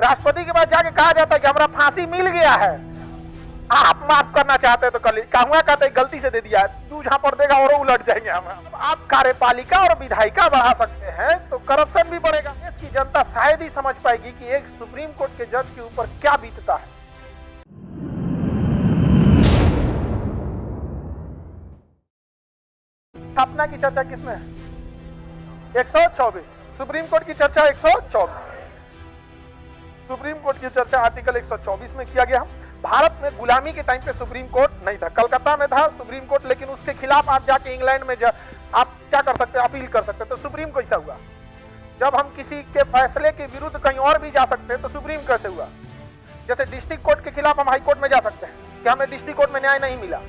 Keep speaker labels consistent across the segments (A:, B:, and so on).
A: राष्ट्रपति के पास जाके कहा जाता है कि हमारा फांसी मिल गया है, आप माफ करना चाहते हैं तो कर लीजिए। कहूंगा कहते गलती से दे दिया, तू जहां पर देगा और उलट जाएंगे हम। आप कार्यपालिका और विधायिका बढ़ा सकते हैं तो करप्शन भी बढ़ेगा। देश की जनता शायद ही समझ पाएगी कि एक सुप्रीम कोर्ट के जज के ऊपर क्या बीतता है। स्थापना की चर्चा किसमें है? 124। सुप्रीम कोर्ट की चर्चा 124। सुप्रीम कोर्ट की चर्चा आर्टिकल 124 में किया गया। भारत में गुलामी के टाइम पे सुप्रीम कोर्ट नहीं था, कलकत्ता में था सुप्रीम कोर्ट, लेकिन उसके खिलाफ आप जाके इंग्लैंड में आप क्या कर सकते हैं, अपील कर सकते हैं। तो सुप्रीम कैसा हुआ? जब हम किसी के फैसले के विरुद्ध कहीं और भी जा सकते हैं तो सुप्रीम कैसे हुआ? जैसे डिस्ट्रिक्ट कोर्ट के खिलाफ हम हाई कोर्ट में जा सकते हैं कि हमें डिस्ट्रिक्ट कोर्ट में न्याय नहीं मिला।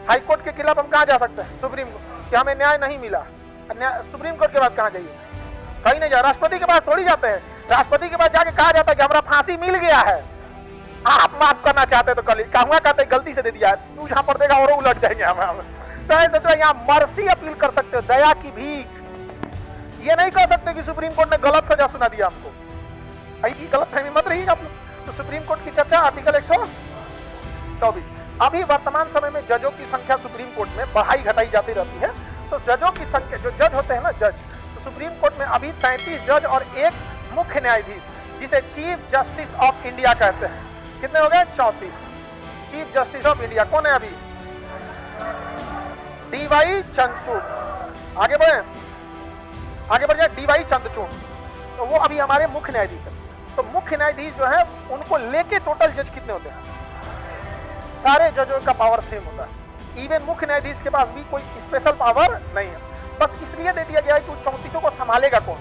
A: हाई कोर्ट के खिलाफ हम कहाँ जा सकते हैं? सुप्रीम कोर्ट, कि हमें न्याय नहीं मिला। सुप्रीम कोर्ट के बाद कहाँ जाइए? कहीं नहीं जा। राष्ट्रपति के पास थोड़ी जाते हैं। राष्ट्रपति के पास जाके कहा जाता है कि हमारा फांसी मिल गया है, आप माफ करना चाहते हैं तो कर लीजिए। कहूंगा कहते गलती से दे दिया, तू जहां पर देगा और उलट जाएंगे हम। तो यहाँ मर्सी अपील कर सकते हो, दया की भीख। ये नहीं कह सकते कि सुप्रीम कोर्ट ने गलत सजा सुना दिया हमको, ऐसी गलतफहमी मत रही आप लोग। तो सुप्रीम कोर्ट की चर्चा आर्टिकल 124। अभी वर्तमान समय में जजों की संख्या सुप्रीम कोर्ट में बढ़ाई घटाई जाती रहती है। तो जजों की संख्या, जो जज होते हैं ना जज, तो सुप्रीम कोर्ट में अभी 33 जज और एक मुख्य न्यायाधीश, जिसे चीफ जस्टिस ऑफ इंडिया कहते हैं। कितने हो गए? 34 चीफ जस्टिस ऑफ इंडिया। कौन है अभी? डीवाई चंद्रचूड़। आगे बढ़े, आगे बढ़ जाए। डीवाई चंद्रचूड़, तो वो अभी हमारे मुख्य न्यायाधीश है। तो मुख्य न्यायाधीश जो है उनको लेके टोटल जज कितने होते हैं? सारे जजों का पावर सेम होता है। इवन मुख्य न्यायाधीश के पास भी कोई स्पेशल पावर नहीं है। बस इसलिए दे दिया गया है कि 34 को संभालेगा कौन?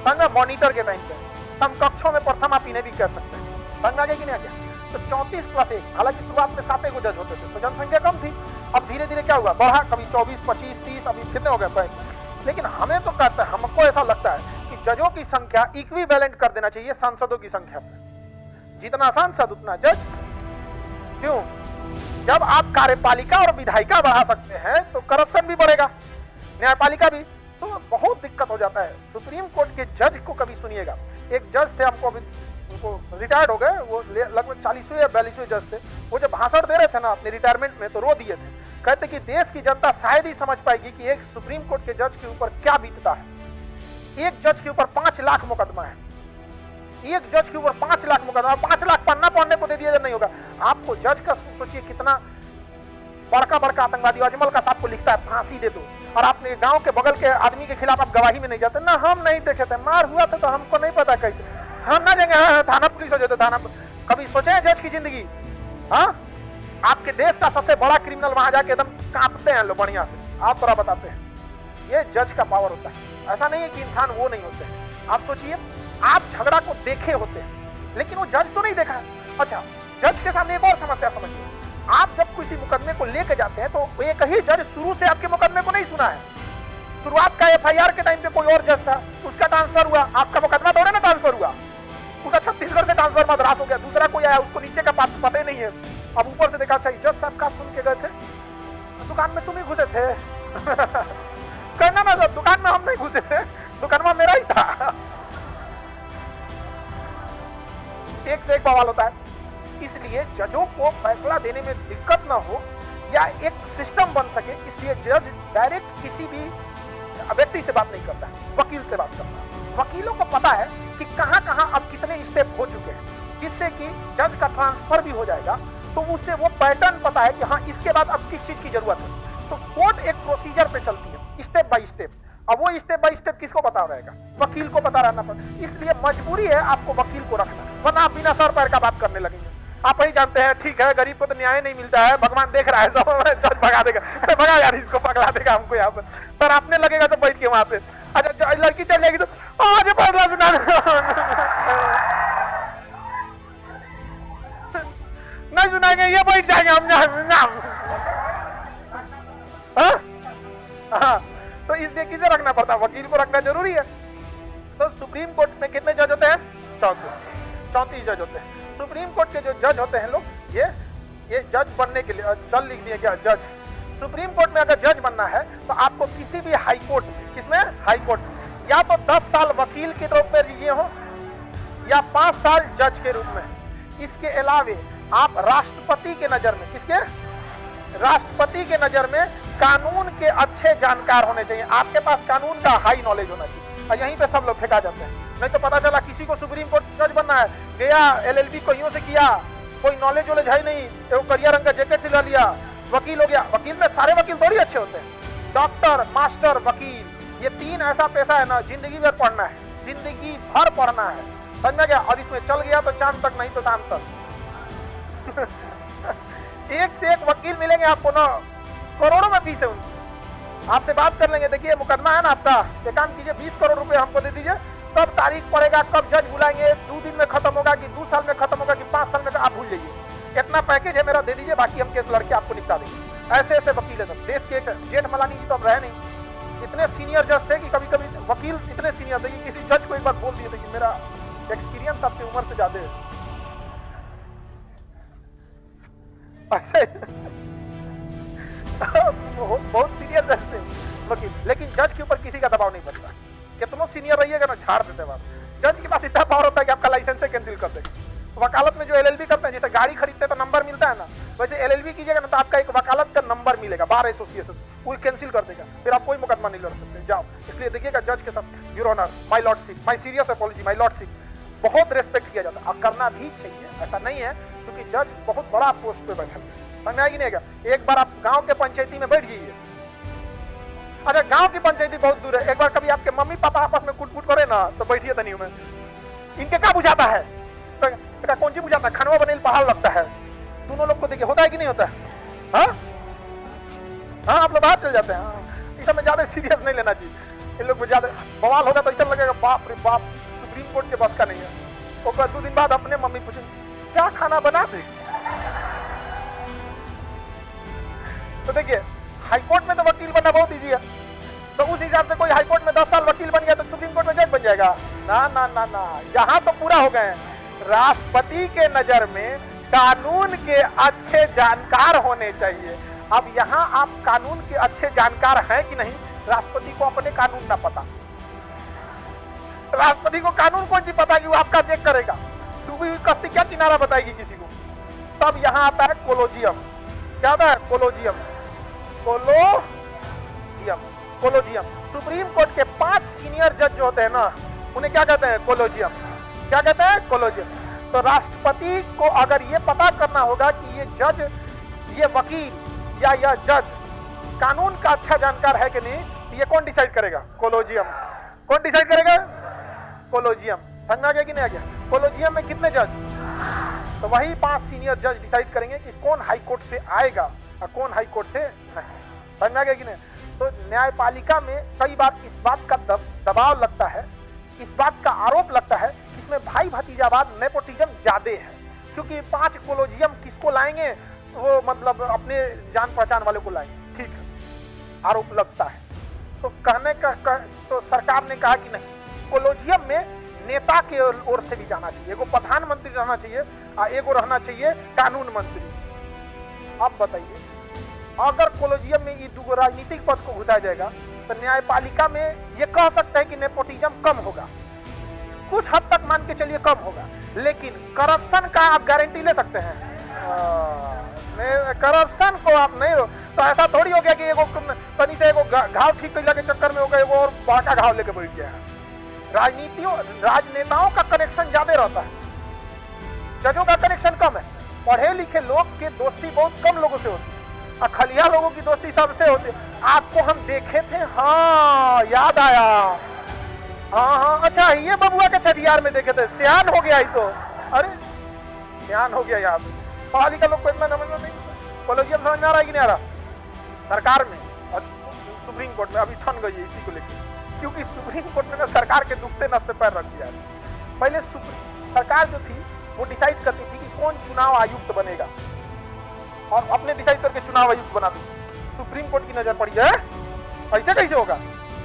A: संघ मॉनिटर के टाइम पे समकक्षों में प्रथम आप इन्हें भी कह सकते हैं। संघ आ गया कि नहीं आ गया? तो 34 + 1, हालांकि शुरुआत में 7 को जज होते थे तो जनसंख्या कम थी। अब धीरे धीरे क्या हुआ? बढ़ा, कभी 24, 25, 30, अभी कितने हो गए? 35। लेकिन हमें तो कहता है, हमको ऐसा लगता है कि जजों की संख्या इक्विवेलेंट कर देना चाहिए सांसदों की संख्या पे। जितना सांसद उतना जज। क्यों? जब आप कार्यपालिका और विधायिका बढ़ा सकते हैं तो करप्शन भी बढ़ेगा, न्यायपालिका भी। तो बहुत दिक्कत हो जाता है। सुप्रीम कोर्ट के जज को कभी सुनिएगा, एक जज थे, हमको अभी उनको रिटायर्ड हो गए, वो लगभग 40वें या 42वें जज थे। वो जब भाषण दे रहे थे ना अपने रिटायरमेंट में तो रो दिए थे। कहते कि देश की जनता शायद ही समझ पाएगी कि एक सुप्रीम कोर्ट के जज के ऊपर क्या बीतता है। एक जज के ऊपर 5 लाख मुकदमा है। एक जज के ऊपर 5 लाख मुकदमा, 5 लाख पन्ना पढ़ने को दे दिया नहीं होगा। आपको जज का सोचिए कितना बड़का बड़का आतंकवादी अजमल का साहब को लिखता है फांसी दे दो, और आपने गांव के बगल के आदमी के खिलाफ आप गवाही में नहीं जाते ना। हम नहीं देखे थे, मार हुआ था तो हमको नहीं पता कैसे हम ना देंगे। हाँ, थाना पुलिस हो जाते, थाना। कभी सोचे हैं जज की जिंदगी? हाँ, आपके देश का सबसे बड़ा क्रिमिनल वहां जाके एकदम कांपते हैं लोग बढ़िया से। आप थोड़ा बताते हैं, ये जज का पावर होता है। ऐसा नहीं है कि इंसान वो नहीं होते हैं। आप सोचिए, आप झगड़ा को देखे होते हैं लेकिन वो जज तो नहीं देखा है। अच्छा, जज के सामने एक और समस्या समझिए। आप जब किसी मुकदमे को लेके जाते हैं तो एक ही जज शुरू से आपके मुकदमे को नहीं सुना है। शुरुआत का एफआईआर के टाइम पे कोई और जज था, उसका ट्रांसफर हुआ, आपका मुकदमा थोड़े ना ट्रांसफर हुआ, उसका छत्तीसगढ़ से ट्रांसफर मद्रास हो गया, दूसरा कोई आया, उसको नीचे का पता ही नहीं है। अब ऊपर से देखा, अच्छा जज साहब का सुन के गए थे, दुकान में तुम ही घुसे थे। कहना ना सर, दुकान में हम नहीं घुसे थे, दुकान में मेरा ही था। एक से एक बवाल होता है। इसलिए जजों को फैसला देने में दिक्कत ना हो या एक सिस्टम बन सके, इसलिए जज डायरेक्ट किसी भी व्यक्ति से बात नहीं करता है, वकील से बात करता है। वकीलों को पता है कि कहां कहां अब कितने स्टेप हो चुके हैं, जिससे कि जज का ट्रांसफर भी हो जाएगा। तो उससे वो पैटर्न पता है कि हाँ इसके बाद अब किस चीज की जरूरत है। तो कोर्ट एक प्रोसीजर पे चलती है, स्टेप बाय स्टेप। अब वो स्टेप बाय स्टेप किसको पता रहेगा? वकील को पता रहना पड़ेगा। इसलिए मजबूरी है आपको वकील को रखना, वरना आप बिना सर पैर का बात करने लगेंगे। आप ही जानते हैं, ठीक है गरीब को तो न्याय नहीं मिलता है, भगवान देख रहा है, सब जज भगा देगा। अरे भगा यार, इसको पकड़ा देगा हमको यहाँ पर। सर आपने लगेगा तो बैठ के वहां पे। अच्छा लड़की चल जाएगी तो आज फैसला सुना नहीं सुनाएंगे, ये बैठ जाएंगे हम। हाँ, तो इसलिए किसे रखना पड़ता है? वकील को रखना जरूरी है। तो सुप्रीम कोर्ट में कितने जज होते हैं? 34 जज होते हैं। सुप्रीम कोर्ट के जो जज होते हैं लोग, ये जज बनने के लिए चल लिख दिए क्या जज। सुप्रीम कोर्ट में अगर जज बनना है तो आपको किसी भी हाई कोर्ट में, किसमें? हाई कोर्ट, या तो 10 साल वकील के तौर पर रहिए हो, या 5 साल जज के रूप में। इसके अलावे आप राष्ट्रपति के नजर में, किसके, राष्ट्रपति के नजर में कानून के अच्छे जानकार होने चाहिए। आपके पास कानून का हाई नॉलेज होना चाहिए। और यहीं पे सब लोग फेंका जाते हैं। नहीं तो पता चला किसी को सुप्रीम कोर्ट जज बनना है, गया LLB कहीं से किया, कोई नॉलेज वॉलेज है नहीं, वो करिया रंग का जैकेट सिला लिया, वकील हो गया। वकील में सारे वकील थोड़ी अच्छे होते हैं। डॉक्टर, मास्टर, वकील, ये 3 ऐसा पेशा है ना, जिंदगी भर पढ़ना है, जिंदगी भर पढ़ना है, समझ में गया। और इसमें चल गया तो चांद तक, नहीं तो शाम तक। एक से एक वकील मिलेंगे आपको ना, करोड़ों में फीस है उनकी। आपसे बात कर लेंगे, देखिए मुकदमा है ना आपका, एक काम कीजिए 20 करोड़ रुपए हमको दे दीजिए, कब तारीख पड़ेगा, कब जज बुलाएंगे, 2 दिन में खत्म होगा कि 2 साल में खत्म होगा कि 5 साल में, आप भूल जाइए, इतना पैकेज है मेरा, दे दीजिए, बाकी हम केस लड़के आपको निपटा देंगे। ऐसे ऐसे वकील है सब। देश के जेठमलानी जी तो अब रहे नहीं, इतने सीनियर जज थे कि कभी कभी वकील इतने सीनियर थे कि किसी जज को एक बार बोल दिए थे कि मेरा एक्सपीरियंस आपकी उम्र से ज्यादा है। बहुत सीनियर जज थे वकील, लेकिन जज के ऊपर किसी का दबाव नहीं बनता। कितना सीनियर रहिएगा ना, झाड़ देते बात। जज के पास इतना पावर होता है कि आपका लाइसेंस कैंसिल कर देगा। वकालत में जो LLB करते हैं, जैसे गाड़ी खरीदते हैं तो नंबर मिलता है ना, वैसे LLB कीजिएगा ना तो आपका एक वकालत का नंबर मिलेगा, बार एसोसिएशन, वो कैंसिल कर देगा, फिर आप कोई मुकदमा नहीं लड़ सकते, जाओ। इसलिए देखिएगा जज के साथ your honour, my lordship, my serious apology, my lordship, बहुत रेस्पेक्ट किया जाता है। और करना भी चाहिए, ऐसा नहीं है, क्योंकि जज बहुत बड़ा पोस्ट पे बैठा है। समझ आएगी नहीं? एक बार आप गांव के पंचायती में बैठ जाइए। अच्छा, गांव की पंचायती बहुत दूर है, एक बार कभी आपके मम्मी पापा आपस में कुट-कुट करे ना तो बैठिए तनियो में, इनके क्या बुझाता है, बेटा कौन सी बुझाता है, खनवा बनेल पहाड़ लगता है। दोनों लोग को देखिए, होता है कि नहीं होता है? हाँ हाँ, आप लोग बाहर चल जाते हैं। इस समय ज्यादा सीरियस नहीं लेना चाहिए, इन लोग को ज्यादा बवाल होगा तो ऐसा लगेगा बाप रे बाप, सुप्रीम कोर्ट के बस का नहीं है। वो 2 दिन बाद अपने मम्मी पूछे क्या खाना बना दे। तो देखिए, हाईकोर्ट में तो वकील बनना बहुत इजी है, तो उस हिसाब से कोई हाईकोर्ट में 10 साल वकील बन गया तो सुप्रीम कोर्ट में जज बन जाएगा? ना ना ना ना, यहाँ तो पूरा हो गए हैं। राष्ट्रपति के नजर में कानून के अच्छे जानकार होने चाहिए। अब यहाँ आप कानून के अच्छे जानकार हैं कि नहीं? राष्ट्रपति को अपने कानून ना पता, राष्ट्रपति को कानून कौन सी पता कि वो आपका चेक करेगा? डूबी हुई कश्ती क्या किनारा बताएगी किसी को? तब यहाँ आता है कोलोजियम। क्या आता है? Colosseum. Colosseum, Colosseum. Supreme court के 5 सीनियर जज जो होते हैं ना, उन्हें क्या कहते हैं? कोलोजियम। क्या कहते हैं? कोलोजियम। तो राष्ट्रपति को अगर ये पता करना होगा कि ये जज, ये वकील या यह जज कानून का अच्छा जानकार है कि नहीं, तो ये कौन डिसाइड करेगा? कोलोजियम। कौन डिसाइड करेगा? कोलोजियम। समझ में आ गया कि नहीं आ गया? कोलोजियम में कितने जज? तो वही 5 सीनियर जज डिसाइड करेंगे कि कौन हाई कोर्ट से आएगा और कौन हाई कोर्ट से नहीं। समझ में आ गया कि नहीं? तो न्यायपालिका में कई बार इस बात का दबाव लगता है, इस बात का आरोप लगता है कि इसमें भाई भतीजावाद, नेपोटिज्म ज्यादा है, क्योंकि 5 कोलोजियम किसको लाएंगे? वो मतलब अपने जान पहचान वाले को लाएंगे। ठीक है, आरोप लगता है। तो कहने का तो सरकार ने कहा कि नहीं, कोलोजियम में नेता के ओर से भी जाना चाहिए, एगो प्रधानमंत्री रहना चाहिए और एगो रहना चाहिए कानून मंत्री। अब बताइए, अगर कोलोजियम में ये 2 राजनीतिक पद को घुसाया जाएगा तो न्यायपालिका में ये कह सकते हैं कि नेपोटिज्म कम होगा, कुछ हद तक मान के चलिए कम होगा, लेकिन करप्शन का आप गारंटी ले सकते हैं? करप्शन को आप नहीं रो, तो ऐसा थोड़ी हो गया कि एगो तनी से एगो घाव ठीक करने के चक्कर में होगा एगो और बड़ा घाव लेके बैठ गया है। राजनेताओं का कनेक्शन ज्यादा रहता है, जजों का कनेक्शन कम है। पढ़े लिखे लोग की दोस्ती बहुत कम लोगों से होती है, और खलिया लोगों की दोस्ती सबसे होती है। आपको हम देखे थे, हाँ याद आया, हाँ हाँ, अच्छा ये बबुआ के छठियार में देखे थे, सियान हो गया ही तो, अरे सियान हो गया याद। पढ़ा लिखा लोग को इतना समझ में नहीं, कोलोजियम समझ में आ रहा है कि नहीं आ रहा? सरकार में और सुप्रीम कोर्ट में अभी ठन गई है इसी को लेकर, क्योंकि सुप्रीम कोर्ट ने सरकार के दुखते नस पे पैर रख दिया है। पहले सरकार जो थी वो डिसाइड करती थी कि कौन चुनाव आयुक्त बनेगा, और अपने डिसाइड करके चुनाव आयुक्त बना दी। सुप्रीम कोर्ट की नजर पड़ी है, ऐसे कैसे होगा?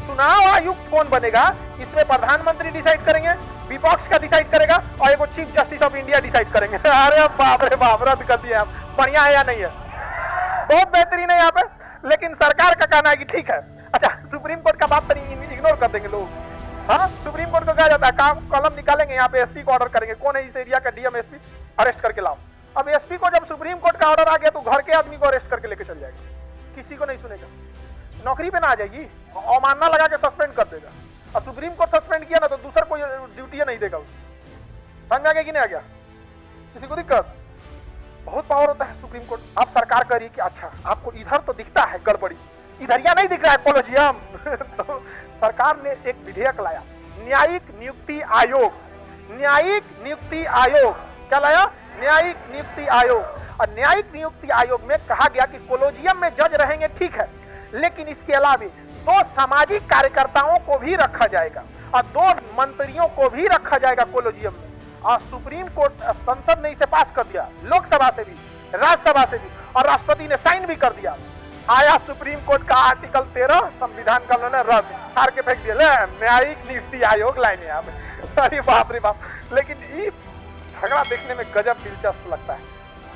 A: चुनाव आयुक्त कौन बनेगा इसमें प्रधानमंत्री डिसाइड करेंगे, विपक्ष का डिसाइड करेगा, और एगो chief justice of India decide करेंगे। अरे बाप रे बाप, रद्द कर दिया। बढ़िया है या नहीं है? बहुत बेहतरीन है यहाँ पे, लेकिन सरकार का कहना है कि ठीक है। अच्छा, सुप्रीम कोर्ट का बात तो इग्नोर कर देंगे लोग, हाँ, सुप्रीम कोर्ट को कहा जाता है काम कलम निकालेंगे, यहाँ पे एसपी को ऑर्डर करेंगे, कौन है इस एरिया का डीएम एसपी, अरेस्ट करके लाओ। अब एसपी को जब सुप्रीम कोर्ट का ऑर्डर आ गया तो घर के आदमी को अरेस्ट करके लेके चल जाएगा, किसी को नहीं सुनेगा, नौकरी पे ना आ जाएगी, अवमानना लगा के सस्पेंड कर देगा। और सुप्रीम कोर्ट सस्पेंड किया ना तो दूसरा कोई ड्यूटी नहीं देगा उसको। समझ आ गया कि नहीं आ गया? किसी को दिक्कत? बहुत पावर होता है सुप्रीम कोर्ट। अब सरकार कह रही कि अच्छा आपको इधर तो दिखता है गड़बड़ी, इधर या नहीं दिख रहा है कोलोजियम तो सरकार ने एक विधेयक लाया, न्यायिक नियुक्ति आयोग। न्यायिक नियुक्ति आयोग क्या लाया? न्यायिक नियुक्ति आयोग। और न्यायिक नियुक्ति आयोग में कहा गया कि कोलोजियम में जज रहेंगे ठीक है, लेकिन इसके अलावा 2 सामाजिक कार्यकर्ताओं को भी रखा जाएगा और 2 मंत्रियों को भी रखा जाएगा कोलोजियम में। और सुप्रीम कोर्ट, संसद ने इसे पास कर दिया, लोकसभा से भी, राज्यसभा से भी, और राष्ट्रपति ने साइन भी कर दिया। आया सुप्रीम कोर्ट का आर्टिकल 13 संविधान का उन्होंने रद्द हार के फेंक दिया, न्यायिक नियुक्ति आयोग लाइन यहाँ पे। अरे बाप रे बाप। लेकिन ये झगड़ा देखने में गजब दिलचस्प लगता है।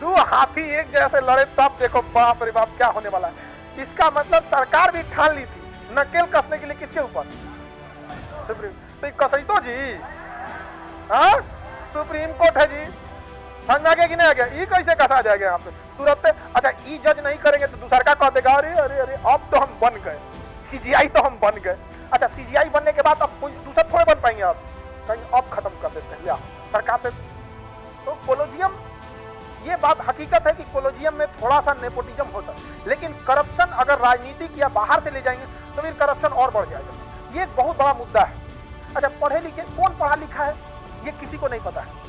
A: 2 हाथी एक जैसे लड़े तब देखो बाप रे बाप क्या होने वाला है। इसका मतलब सरकार भी ठान ली थी नकेल कसने के लिए किसके ऊपर? सुप्रीम। तो कसैतो जी, हाँ सुप्रीम कोर्ट है जी। समझ आ गया कि नहीं आ गया? ये कैसे कसा जाएगा यहाँ पे तुरंत? अच्छा ये जज नहीं करेंगे तो दूसरा का कह देगा अरे अरे अरे अब तो हम बन गए, सीजीआई तो हम बन गए। अच्छा सीजीआई बनने के बाद अब कोई दूसरा थोड़े बन पाएंगे, आप कहीं अब खत्म कर देते हैं या सरकार पे। तो कोलोजियम, ये बात हकीकत है कि कोलोजियम में थोड़ा सा नेपोटिज्म होता है, लेकिन करप्शन अगर राजनीतिक या बाहर से ले जाएंगे तो फिर करप्शन और बढ़ जाएगा। ये एक बहुत बड़ा मुद्दा है। अच्छा पढ़े लिखे, कौन पढ़ा लिखा है ये किसी को नहीं पता है।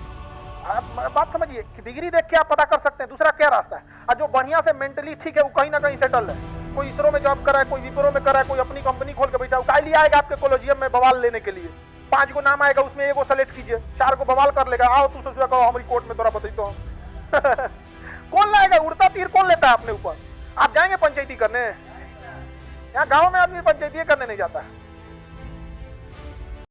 A: आप बात समझिए कि डिग्री देख के आप पता कर सकते हैं, दूसरा क्या रास्ता है। और जो बढ़िया से मेंटली ठीक है वो कहीं ना कहीं सेटल है, कोई इसरो में जॉब कर रहा है, कोई विप्रो में कर रहा है, कोई अपनी कंपनी खोल के बैठा है, काहे लिए आएगा आपके कोलोजियम में बवाल लेने के लिए? 5 गो नाम आएगा, उसमें एगो सेलेक्ट कीजिए, 4 को बवाल कर लेगा, आओ तू सोचेगा कहो हमारी कोर्ट में तोरा बताई तो कौन लाएगा? उड़ता तीर कौन लेता है अपने ऊपर? आप जाएंगे पंचायती करने? यहाँ गाँव में आदमी पंचायती करने नहीं जाता है।